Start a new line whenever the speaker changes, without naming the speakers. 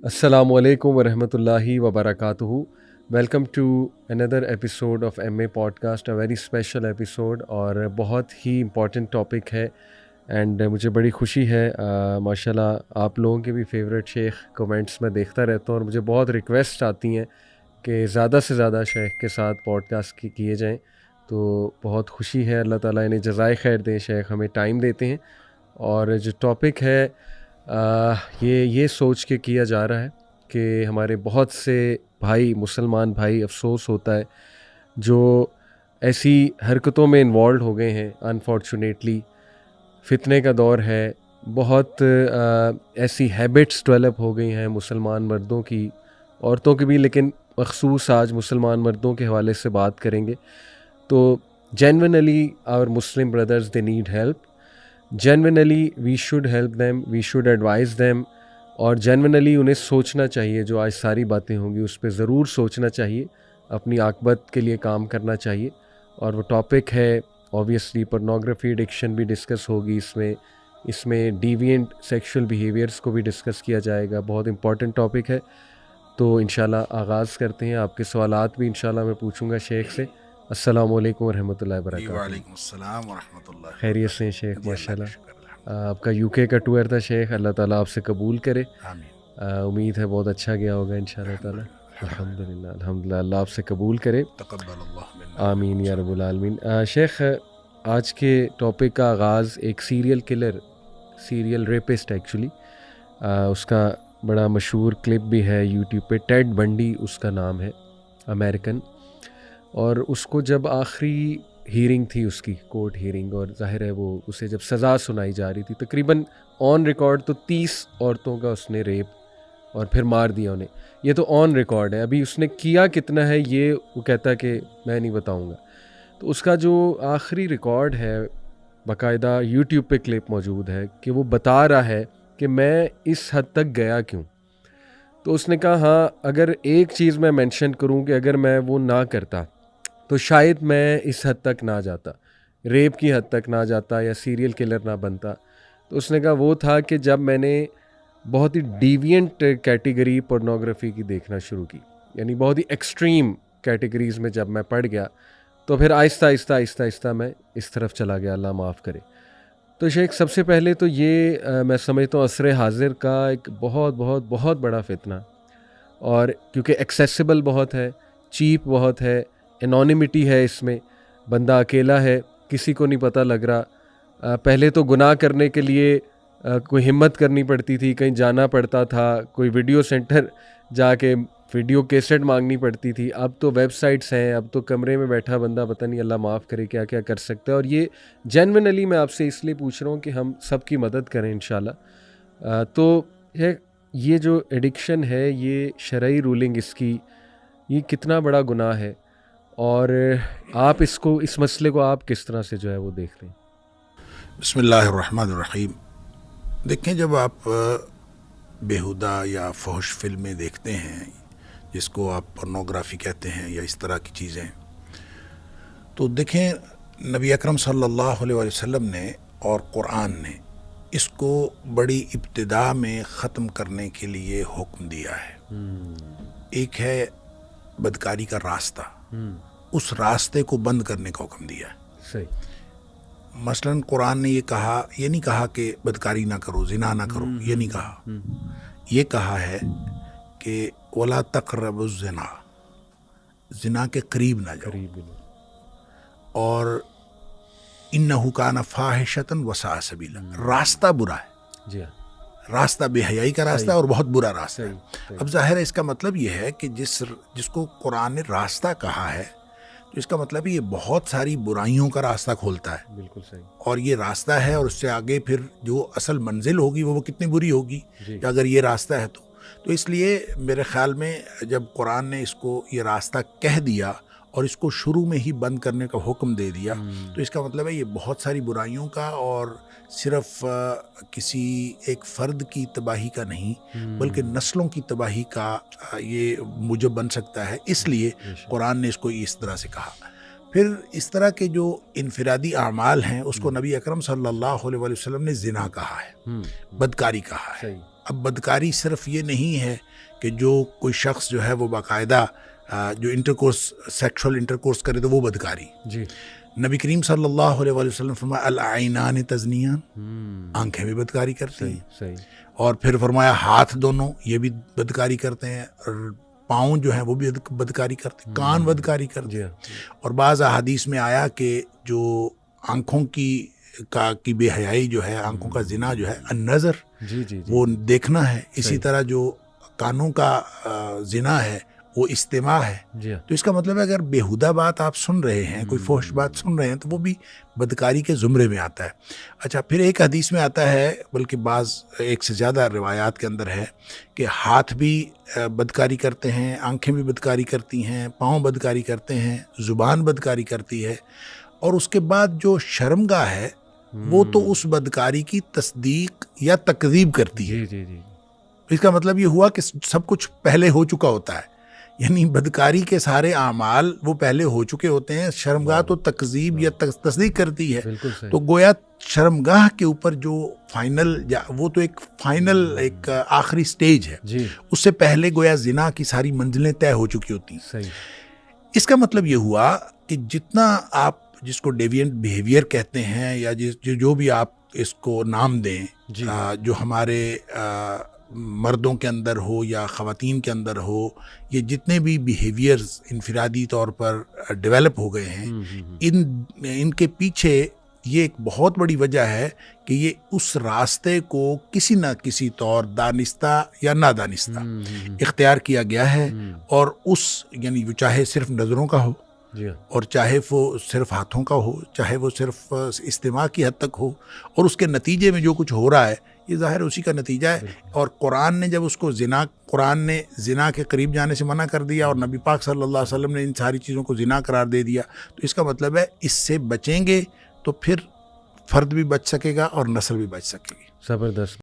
السلام علیکم ورحمۃ اللہ وبرکاتہ. Welcome to another episode of M A podcast, a very special episode, اور بہت ہی امپورٹنٹ ٹاپک ہے. اینڈ مجھے بڑی خوشی ہے, ماشاء اللہ آپ لوگوں کے بھی فیوریٹ شیخ کمنٹس میں دیکھتا رہتا ہوں, اور مجھے بہت ریکویسٹ آتی ہیں کہ زیادہ سے زیادہ شیخ کے ساتھ پوڈ کاسٹ کیے جائیں. تو بہت خوشی ہے, اللہ تعالیٰ انہیں جزائے خیر دیں. شیخ ہمیں ٹائم دیتے ہیں, اور جو ٹاپک ہے یہ سوچ کے کیا جا رہا ہے کہ ہمارے بہت سے بھائی, مسلمان بھائی, افسوس ہوتا ہے جو ایسی حرکتوں میں انوالوڈ ہو گئے ہیں. انفارچونیٹلی فتنے کا دور ہے, بہت ایسی ہیبٹس ڈیولپ ہو گئی ہیں مسلمان مردوں کی, عورتوں کی بھی, لیکن مخصوص آج مسلمان مردوں کے حوالے سے بات کریں گے. تو genuinely our Muslim brothers they need help. Genuinely we should help them, we should advise them, اور جینونلی انہیں سوچنا چاہیے. جو آج ساری باتیں ہوں گی اس پہ ضرور سوچنا چاہیے, اپنی عاقبت کے لیے کام کرنا چاہیے. اور وہ ٹاپک ہے اوبویسلی پورنوگرافی ایڈکشن بھی ڈسکس ہوگی اس میں ڈیوینٹ سیکشول بیہیویئرس کو بھی ڈسکس کیا جائے گا. بہت امپورٹنٹ ٹاپک ہے. تو انشاءاللہ آغاز کرتے ہیں. آپ کے سوالات بھی انشاءاللہ میں پوچھوں گا شیخ سے. السلام علیکم ورحمۃ اللہ وبرکاتہ.
وعلیکم السلام ورحمۃ اللہ.
خیریت سے ہیں شیخ؟
جی
ماشاء
اللہ کا
اللہ.
شکر الحمد
آپ کا یو کے کا ٹور تھا شیخ, اللہ تعالیٰ آپ سے قبول کرے.
آمین.
امید ہے بہت اچھا گیا ہوگا انشاءاللہ تعالیٰ. الحمدللہ الحمدللہ, اللہ آپ سے قبول کرے.
تقبل اللہ منا.
آمین یا رب العالمین. شیخ, آج کے ٹاپک کا آغاز ایک serial killer, serial rapist actually, اس کا بڑا مشہور کلپ بھی ہے یوٹیوب پہ, ٹیڈ بنڈی اس کا نام ہے, امریکن. اور اس کو جب آخری ہیرنگ تھی اس کی, کورٹ ہیرنگ, اور ظاہر ہے وہ اسے جب سزا سنائی جا رہی تھی, تقریباً آن ریکارڈ تو 30 عورتوں کا اس نے ریپ اور پھر مار دیا انہیں. یہ تو آن ریکارڈ ہے. ابھی اس نے کیا کتنا ہے یہ وہ کہتا ہے کہ میں نہیں بتاؤں گا. تو اس کا جو آخری ریکارڈ ہے, باقاعدہ یوٹیوب پہ کلپ موجود ہے کہ وہ بتا رہا ہے کہ میں اس حد تک گیا کیوں. تو اس نے کہا ہاں, اگر ایک چیز میں مینشن کروں کہ اگر میں وہ نہ کرتا تو شاید میں اس حد تک نہ جاتا, ریپ کی حد تک نہ جاتا یا سیریل کلر نہ بنتا. تو اس نے کہا وہ تھا کہ جب میں نے بہت ہی ڈیوینٹ کیٹیگری پورنوگرافی کی دیکھنا شروع کی, یعنی بہت ہی ایکسٹریم کیٹیگریز میں جب میں پڑ گیا, تو پھر آہستہ آہستہ آہستہ آہستہ میں اس طرف چلا گیا, اللہ معاف کرے. تو شیخ, سب سے پہلے تو یہ میں سمجھتا ہوں عصر حاضر کا ایک بہت بہت بہت بڑا فتنہ, اور کیونکہ ایکسیسیبل بہت ہے, چیپ بہت ہے, انانیمٹی ہے اس میں, بندہ اکیلا ہے, کسی کو نہیں پتہ لگ رہا. پہلے تو گناہ کرنے کے لیے کوئی ہمت کرنی پڑتی تھی, کہیں جانا پڑتا تھا, کوئی ویڈیو سینٹر جا کے ویڈیو کیسٹ مانگنی پڑتی تھی. اب تو ویب سائٹس ہیں, اب تو کمرے میں بیٹھا بندہ پتہ نہیں اللہ معاف کرے کیا کیا کر سکتا ہے. اور یہ جینونلی میں آپ سے اس لیے پوچھ رہا ہوں کہ ہم سب کی مدد کریں انشاءاللہ. تو یہ جو ایڈکشن ہے, یہ شرعی رولنگ اس کی, یہ کتنا بڑا گناہ ہے, اور آپ اس مسئلے کو آپ کس طرح سے جو ہے وہ دیکھ رہے ہیں؟
بسم اللہ الرحمن الرحیم. دیکھیں, جب آپ بیہودہ یا فحش فلمیں دیکھتے ہیں, جس کو آپ پورنوگرافی کہتے ہیں یا اس طرح کی چیزیں, تو دیکھیں نبی اکرم صلی اللہ علیہ وسلم نے اور قرآن نے اس کو بڑی ابتدا میں ختم کرنے کے لیے حکم دیا ہے. ایک ہے بدکاری کا راستہ, اس راستے کو بند کرنے کا حکم دیا ہے.
صحیح.
مثلاً قرآن نے یہ نہیں کہا کہ بدکاری نہ کرو, زنا نہ کرو, یہ نہیں کہا. یہ کہا ہے کہ وَلَا تَقْرَبُوا الزِّنَا, زنا کے قریب نہ جاؤ, اور اِنَّهُ كَانَ فَاحِشَةً وَسَاءَ سَبِيلًا. راستہ برا ہے,
جی ہاں,
راستہ بے حیائی کا راستہ ہے اور بہت برا راستہ ہے.
صحیح.
اب ظاہر ہے اس کا مطلب یہ ہے کہ جس کو قرآن نے راستہ کہا ہے, تو اس کا مطلب یہ بہت ساری برائیوں کا راستہ کھولتا ہے.
بالکل صحیح.
اور یہ راستہ ہے, اور اس سے آگے پھر جو اصل منزل ہوگی وہ کتنی بری ہوگی اگر یہ راستہ ہے تو اس لیے میرے خیال میں جب قرآن نے اس کو یہ راستہ کہہ دیا اور اس کو شروع میں ہی بند کرنے کا حکم دے دیا, تو اس کا مطلب ہے یہ بہت ساری برائیوں کا, اور صرف کسی ایک فرد کی تباہی کا نہیں, بلکہ نسلوں کی تباہی کا یہ موجب بن سکتا ہے. اس لیے قرآن نے اس کو اس طرح سے کہا. پھر اس طرح کے جو انفرادی اعمال ہیں اس کو نبی اکرم صلی اللہ علیہ وسلم نے زنا کہا ہے, بدکاری کہا ہے. اب بدکاری صرف یہ نہیں ہے کہ جو کوئی شخص جو ہے وہ باقاعدہ جو سیکشول انٹرکورس کرے تو وہ بدکاری.
جی.
نبی کریم صلی اللہ علیہ وآلہ وسلم فرمایا العینان تزنیان، آنکھیں بھی بدکاری کرتی ہیں.
صحیح.
اور پھر فرمایا ہاتھ دونوں یہ بھی بدکاری کرتے ہیں، اور پاؤں جو ہیں وہ بھی بدکاری کرتے ہیں، کان بدکاری کرتے ہیں. اور بعض احادیث میں آیا کہ جو آنکھوں کی بے حیائی جو ہے، آنکھوں کا زنا جو ہے النظر، وہ دیکھنا ہے. اسی طرح جو کانوں کا زنا ہے وہ استماع ہے. تو اس کا مطلب ہے اگر بیہودہ بات آپ سن رہے ہیں، کوئی فحش بات سن رہے ہیں، تو وہ بھی بدکاری کے زمرے میں آتا ہے. اچھا، پھر ایک حدیث میں آتا ہے، بلکہ بعض ایک سے زیادہ روایات کے اندر ہے کہ ہاتھ بھی بدکاری کرتے ہیں، آنکھیں بھی بدکاری کرتی ہیں، پاؤں بدکاری کرتے ہیں، زبان بدکاری کرتی ہے. اور اس کے بعد جو شرمگاہ ہے وہ تو اس بدکاری کی تصدیق یا تکذیب کرتی ہے. اس کا مطلب یہ ہوا کہ سب کچھ پہلے ہو چکا ہوتا ہے، یعنی بدکاری کے سارے اعمال وہ پہلے ہو چکے ہوتے ہیں. شرمگاہ تو تکذیب یا تصدیق کرتی ہے. تو گویا شرمگاہ کے اوپر جو فائنل، وہ تو ایک فائنل، ایک آخری سٹیج ہے. اس سے پہلے گویا زنا کی ساری منزلیں طے ہو چکی ہوتی ہیں. اس کا مطلب یہ ہوا کہ جتنا آپ جس کو ڈیوینٹ بیہیویئر کہتے ہیں، یا جو بھی آپ اس کو نام دیں، جو ہمارے مردوں کے اندر ہو یا خواتین کے اندر ہو، یہ جتنے بھی بیہیویئرز انفرادی طور پر ڈیولپ ہو گئے ہیں، ان کے پیچھے یہ ایک بہت بڑی وجہ ہے کہ یہ اس راستے کو کسی نہ کسی طور دانستہ یا نادانستہ اختیار کیا گیا ہے. اور یعنی وہ چاہے صرف نظروں کا ہو، اور چاہے وہ صرف ہاتھوں کا ہو، چاہے وہ صرف استماع کی حد تک ہو، اور اس کے نتیجے میں جو کچھ ہو رہا ہے یہ ظاہر اسی کا نتیجہ ہے. اور قرآن نے جب اس کو قرآن نے زنا کے قریب جانے سے منع کر دیا، اور نبی پاک صلی اللہ علیہ وسلم نے ان ساری چیزوں کو زنا قرار دے دیا، تو اس کا مطلب ہے اس سے بچیں گے تو پھر فرد بھی بچ سکے گا اور نسل بھی بچ سکے گی.
زبردست.